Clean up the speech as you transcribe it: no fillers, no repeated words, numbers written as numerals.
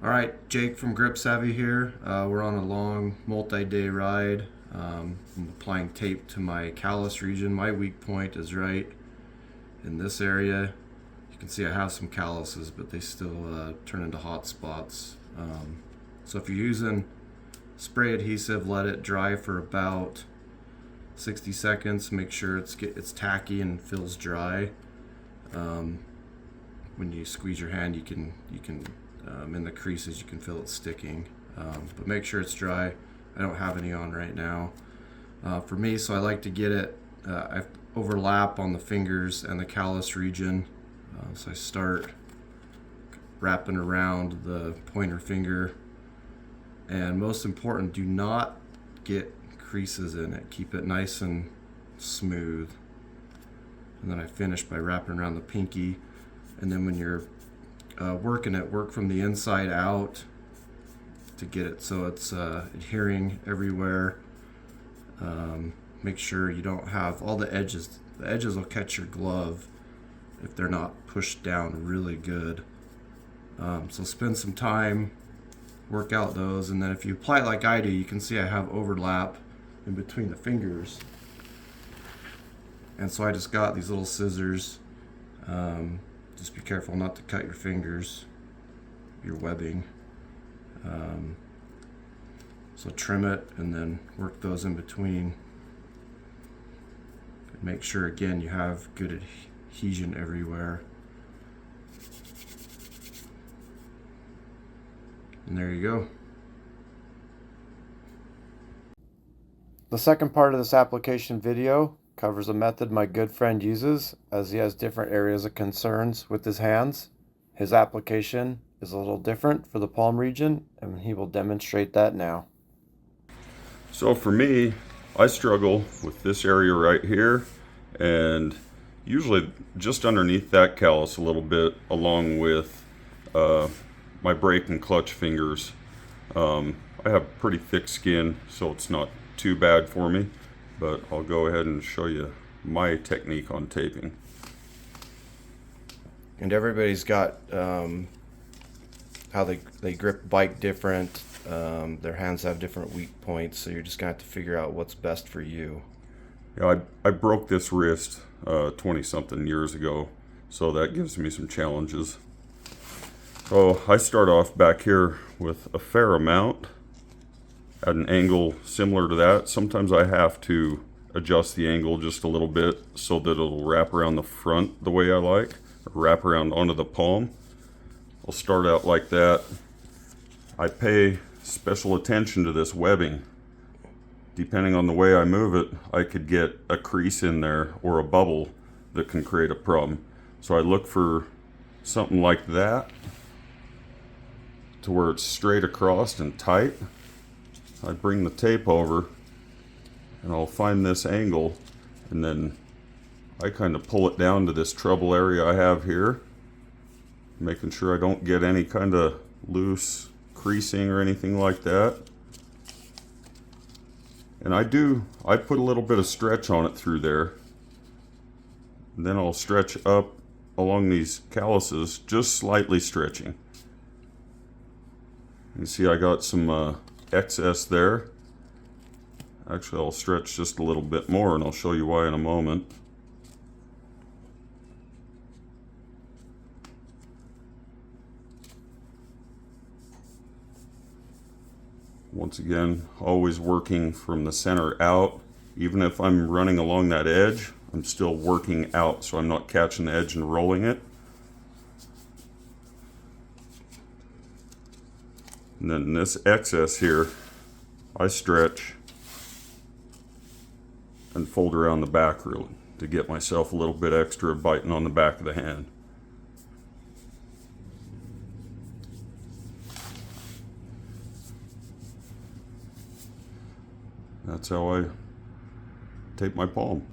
All right, Jake from Grip Savvy here. We're on a long multi-day ride. I'm applying tape to my callus region. My weak point is right in this area. You can see I have some calluses, but they still turn into hot spots. So if you're using spray adhesive, let it dry for about 60 seconds. Make sure it's tacky and feels dry. When you squeeze your hand, you can in the creases you can feel it sticking, but make sure it's dry. I don't have any on right now for me, so I like to get it I overlap on the fingers and the callus region, so I start wrapping around the pointer finger, and most important, do not get creases in it. Keep it nice and smooth, and then I finish by wrapping around the pinky. And then when you're working it, work from the inside out to get it so it's adhering everywhere. Make sure you don't have all the edges. The edges will catch your glove if they're not pushed down really good. So spend some time, work out those, and then if you apply it like I do, you can see I have overlap in between the fingers. And so I just got these little scissors. Just be careful not to cut your fingers, your webbing. So trim it and then work those in between. And make sure again you have good adhesion everywhere. And there you go. The second part of this application video covers a method my good friend uses as he has different areas of concerns with his hands. His application is a little different for the palm region, and he will demonstrate that now. So for me, I struggle with this area right here, and usually just underneath that callus a little bit, along with my brake and clutch fingers. I have pretty thick skin, so it's not too bad for me. But I'll go ahead and show you my technique on taping. And everybody's got how they grip bike different. Their hands have different weak points, so you're just gonna have to figure out what's best for you. Yeah, I broke this wrist 20-something years ago, so that gives me some challenges. So I start off back here with a fair amount at an angle similar to that. Sometimes I have to adjust the angle just a little bit so that it'll wrap around the front the way I like, or wrap around onto the palm. I'll start out like that. I pay special attention to this webbing. Depending on the way I move it, I could get a crease in there or a bubble that can create a problem. So I look for something like that to where it's straight across and tight. I bring the tape over and I'll find this angle, and then I kind of pull it down to this trouble area I have here, making sure I don't get any kind of loose creasing or anything like that. And I put a little bit of stretch on it through there, and then I'll stretch up along these calluses, just slightly stretching. You see I got some excess there. Actually, I'll stretch just a little bit more, and I'll show you why in a moment. Once again, always working from the center out. Even if I'm running along that edge, I'm still working out, so I'm not catching the edge and rolling it. And then this excess here, I stretch and fold around the back really to get myself a little bit extra biting on the back of the hand. That's how I tape my palm.